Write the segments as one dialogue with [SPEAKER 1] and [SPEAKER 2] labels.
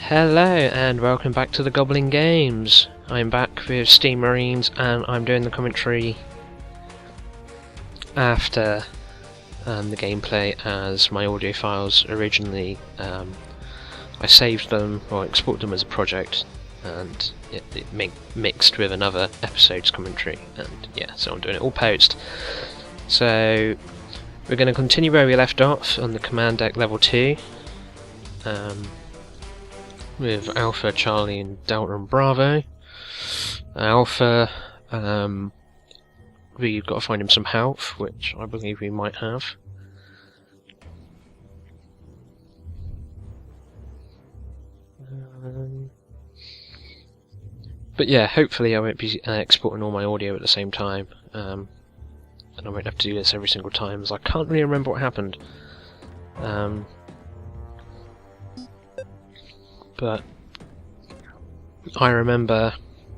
[SPEAKER 1] Hello and welcome back to the Goblin Games. I'm back with Steam Marines and I'm doing the commentary after the gameplay, as my audio files originally I saved them or exported them as a project, and it mixed with another episode's commentary, and yeah, so I'm doing it all post. So we're going to continue where we left off on the command deck level 2. With Alpha, Charlie and Delta and Bravo. Alpha, we've got to find him some health, which I believe we might have. But yeah, hopefully I won't be exporting all my audio at the same time, and I won't have to do this every single time, as I can't really remember what happened. But I remember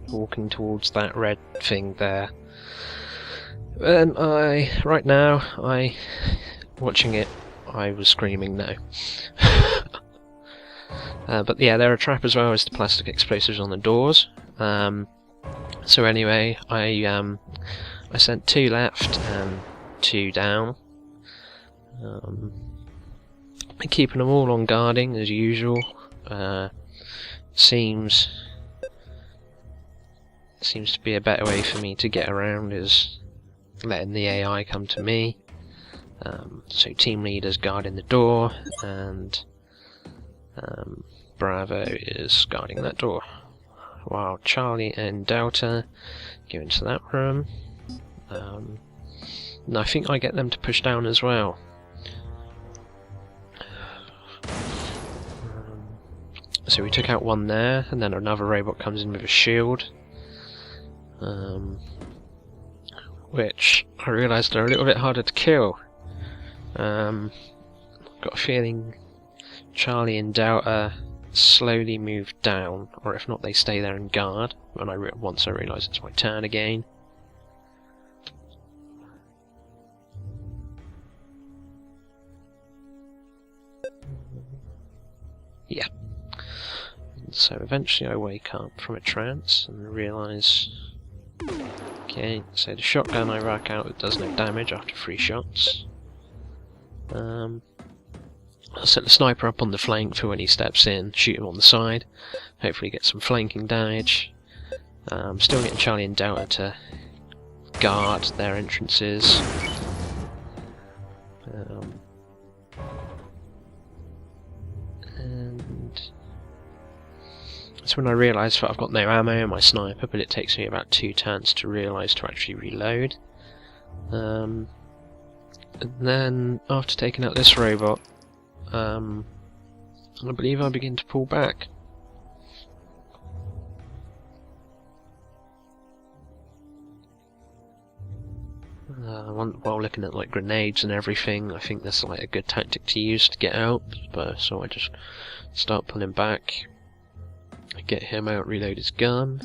[SPEAKER 1] walking towards that red thing there, and right now, watching it, I was screaming no. But yeah, they're a trap as well as the plastic explosives on the doors. So anyway, I sent 2 left and 2 down. Keeping them all on guarding as usual. Seems to be a better way for me to get around, is letting the AI come to me. So team leaders guarding the door, and Bravo is guarding that door, while Charlie and Delta go into that room. And I think I get them to push down as well. So we took out one there, and then another robot comes in with a shield, which I realised are a little bit harder to kill. Got a feeling Charlie and Delta slowly move down, or if not, they stay there and guard. Once I realise it's my turn again. Yeah. So eventually I wake up from a trance and realise, okay, so the shotgun I rack out, it does no damage after 3 shots. I'll set the sniper up on the flank for when he steps in, shoot him on the side, hopefully get some flanking damage. Still getting Charlie and Delta to guard their entrances. That's when I realise that I've got no ammo in my sniper, but it takes me about 2 turns to realise to actually reload. And then, after taking out this robot, I believe I begin to pull back. While looking at like grenades and everything, I think that's like a good tactic to use to get out. So I just start pulling back. Get him out, reload his gun.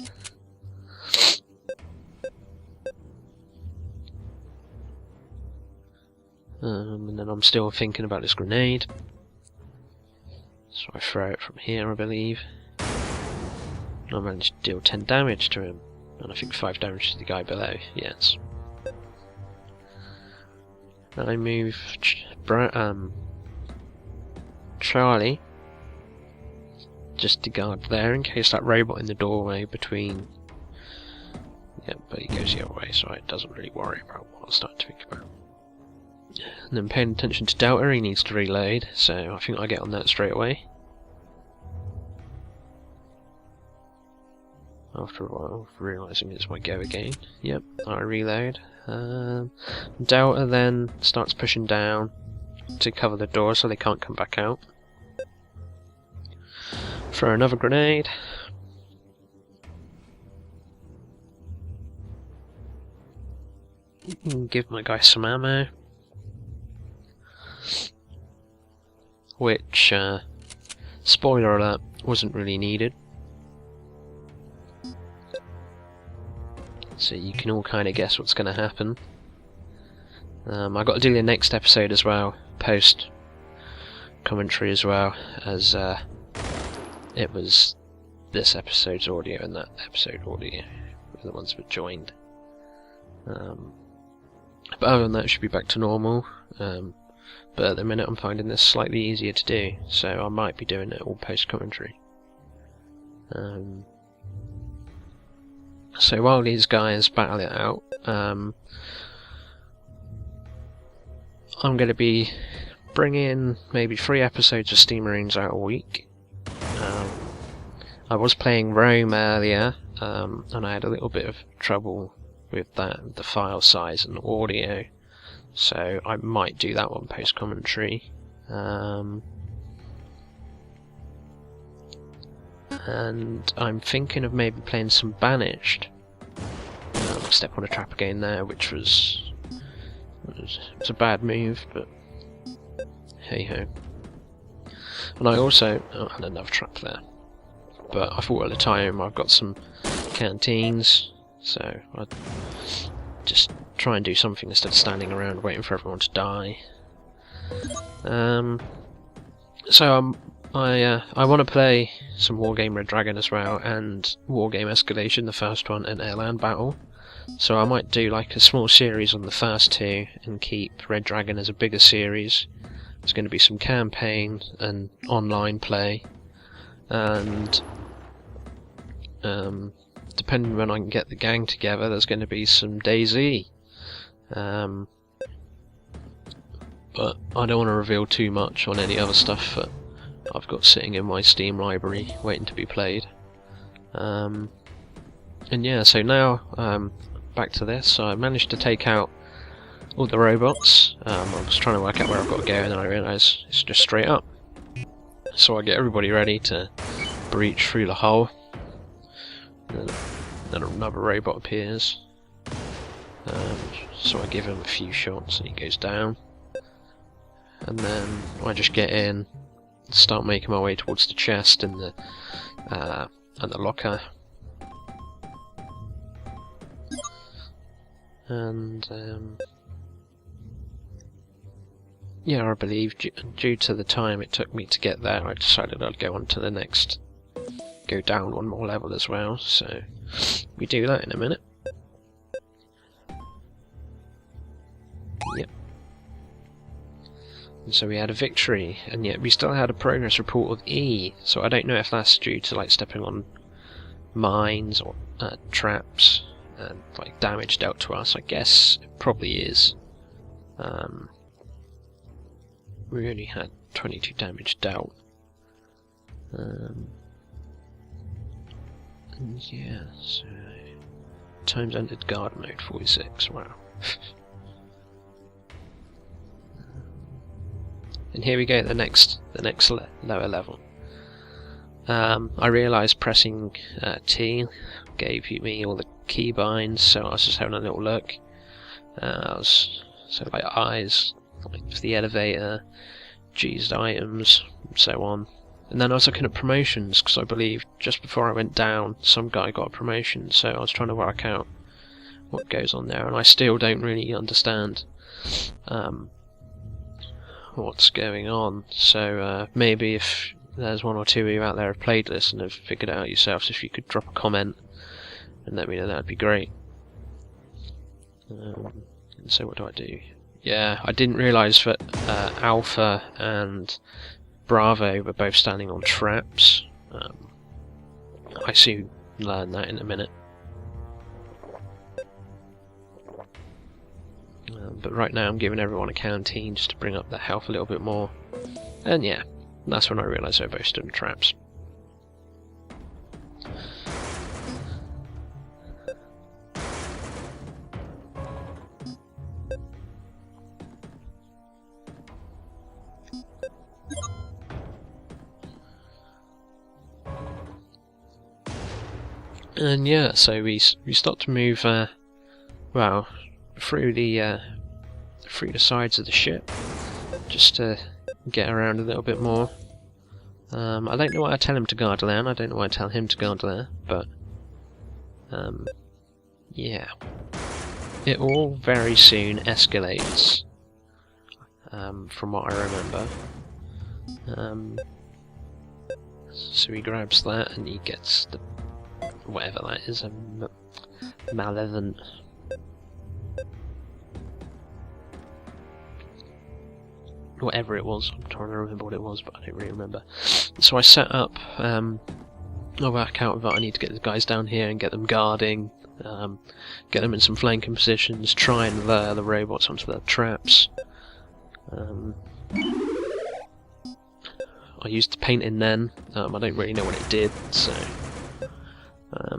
[SPEAKER 1] And then I'm still thinking about this grenade. So I throw it from here, I believe. And I managed to deal 10 damage to him. And I think 5 damage to the guy below, yes. Then I move Charlie just to guard there in case that robot in the doorway between. Yeah, but he goes the other way, so it doesn't really worry about what I start to think about. And then paying attention to Delta, he needs to reload, so I think I get on that straight away. After a while, realising it's my go again. Yep, I reload. Delta then starts pushing down to cover the door so they can't come back out. Throw another grenade. Give my guy some ammo. Which, spoiler alert, wasn't really needed. So you can all kind of guess what's going to happen. I've got to do the next episode as well, post commentary as well, as it was this episode's audio and that episode audio were the ones that joined. But other than that, it should be back to normal. But at the minute I'm finding this slightly easier to do, so I might be doing it all post-commentary. So while these guys battle it out, I'm going to be bringing maybe 3 episodes of Steam Marines out a week. I was playing Rome earlier, and I had a little bit of trouble with the file size and audio, so I might do that one post-commentary. And I'm thinking of maybe playing some Banished. Step on a trap again there, which was a bad move, but hey ho. And I also had another trap there, but I thought at the time I've got some canteens, so I'd just try and do something instead of standing around waiting for everyone to die. So I want to play some Wargame Red Dragon as well, and Wargame Escalation, the first one, and Airland Battle. So I might do like a small series on the first 2 and keep Red Dragon as a bigger series. There's going to be some campaign and online play, and depending when I can get the gang together, there's going to be some DayZ. But I don't want to reveal too much on any other stuff that I've got sitting in my Steam library waiting to be played. And yeah, so now back to this. I managed to take out all the robots. I was trying to work out where I've got to go, and then I realised it's just straight up. So I get everybody ready to breach through the hull. And then another robot appears. So I give him a few shots and he goes down. And then I just get in, start making my way towards the chest and the locker. And yeah, I believe due to the time it took me to get there, I decided I'd go on to the next, go down one more level as well, so we do that in a minute. Yep. And so we had a victory, and yet we still had a progress report of E, so I don't know if that's due to like stepping on mines or traps and like damage dealt to us. I guess it probably is. We only had 22 damage dealt. And yeah, so times ended guard mode 46. Wow. And here we go, the next lower level. I realised pressing T gave me all the keybinds, so I was just having a little look. So like eyes, like for the elevator, G's items, and so on. And then I was looking at promotions, because I believe just before I went down, some guy got a promotion, so I was trying to work out what goes on there, and I still don't really understand what's going on. So maybe if there's one or two of you out there who have played this and have figured it out yourselves, if you could drop a comment and let me know, that'd be great. And so what do I do? Yeah, I didn't realise that Alpha and Bravo were both standing on traps. I soon learn that in a minute. But right now I'm giving everyone a canteen just to bring up their health a little bit more. And yeah, that's when I realised they both stood in traps. And yeah, so we start to move well, through the sides of the ship, just to get around a little bit more. I don't know why I tell him to guard there, and I don't know why I tell him to guard there, but yeah, it all very soon escalates, from what I remember. So he grabs that and he gets the whatever that is, a malevolent. Whatever it was, I'm trying to remember what it was, but I don't really remember. So I set up. I'll work out that I need to get the guys down here and get them guarding, get them in some flanking positions, try and lure the robots onto their traps. I used the painting then. I don't really know what it did, so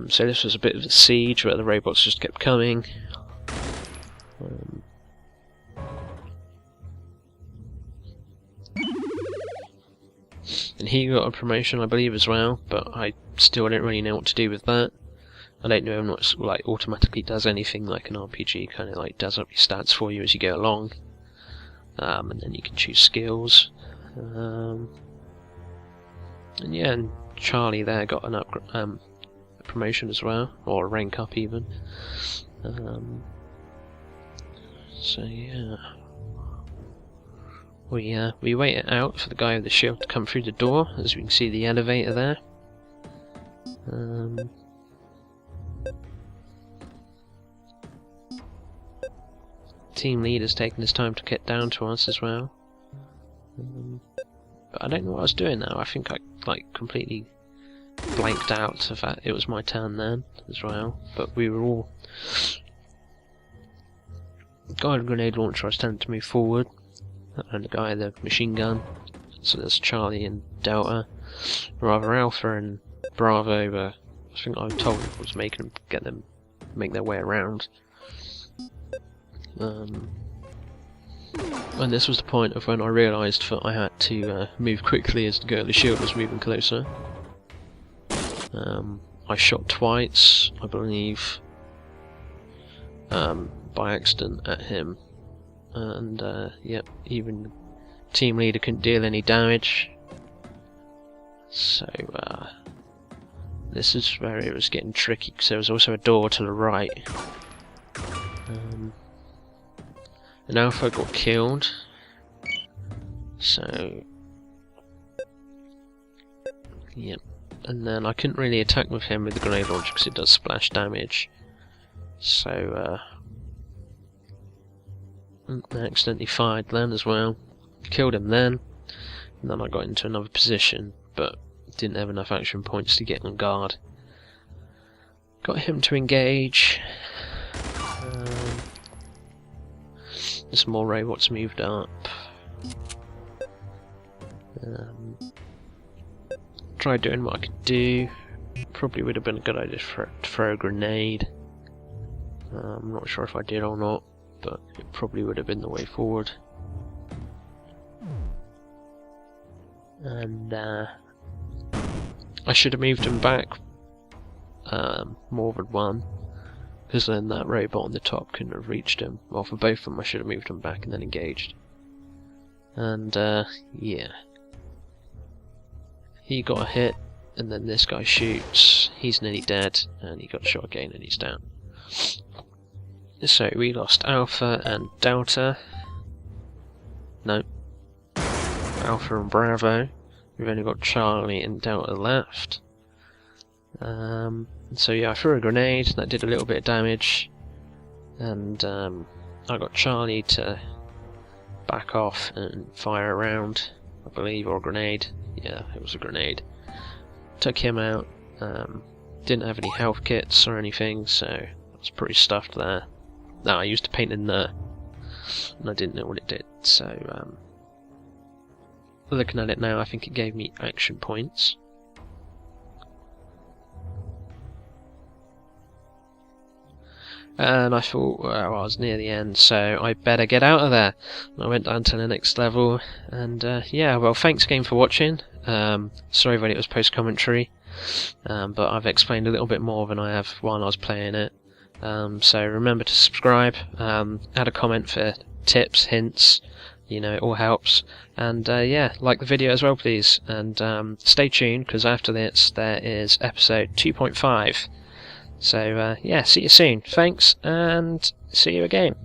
[SPEAKER 1] this was a bit of a siege where the robots just kept coming. And he got a promotion, I believe, as well, but I still don't really know what to do with that. I don't know if it like automatically does anything like an RPG, kind of like does up your stats for you as you go along, and then you can choose skills. And yeah, and Charlie there got an a promotion as well, or a rank up even. So yeah. We waited out for the guy with the shield to come through the door, as we can see the elevator there. Team leader's taking his time to get down to us as well. But I don't know what I was doing now. I think I completely blanked out the fact it was my turn then as well. But we were all. The guy with the grenade launcher, I was telling to move forward. And the guy with the machine gun. So there's Charlie and Delta. Rather Alpha and Bravo, I think I told him was making them make their way around. And this was the point of when I realised that I had to move quickly as the girl with the shield was moving closer. I shot twice, I believe, by accident at him. And yep, even team leader couldn't deal any damage. So this is where it was getting tricky, because there was also a door to the right. And Alpha got killed. So yep, and then I couldn't really attack with him with the grenade launcher because it does splash damage. So I accidentally fired then as well. Killed him then, and then I got into another position, but didn't have enough action points to get on guard. Got him to engage. Some more robots moved up. Tried doing what I could do. Probably would have been a good idea to throw a grenade. I'm not sure if I did or not, but it probably would have been the way forward. And I should have moved him back more than one, because then that robot on the top couldn't have reached him. Well, for both of them I should have moved him back and then engaged. And yeah. He got a hit, and then this guy shoots. He's nearly dead, and he got shot again and he's down. So we lost Alpha and Delta. No. Alpha and Bravo. We've only got Charlie and Delta left. So yeah, I threw a grenade, that did a little bit of damage. And I got Charlie to back off and fire a round, I believe, or a grenade. Yeah, it was a grenade. Took him out. Didn't have any health kits or anything, so I was pretty stuffed there. No, I used a paint in there, and I didn't know what it did, so looking at it now, I think it gave me action points. And I thought, well, I was near the end, so I better get out of there. I went down to the next level, and yeah, well, thanks again for watching. Sorry that it was post-commentary, but I've explained a little bit more than I have while I was playing it. So remember to subscribe, add a comment for tips, hints, you know, it all helps. And yeah, like the video as well, please. And stay tuned, because after this there is episode 2.5. So yeah, see you soon. Thanks, and see you again.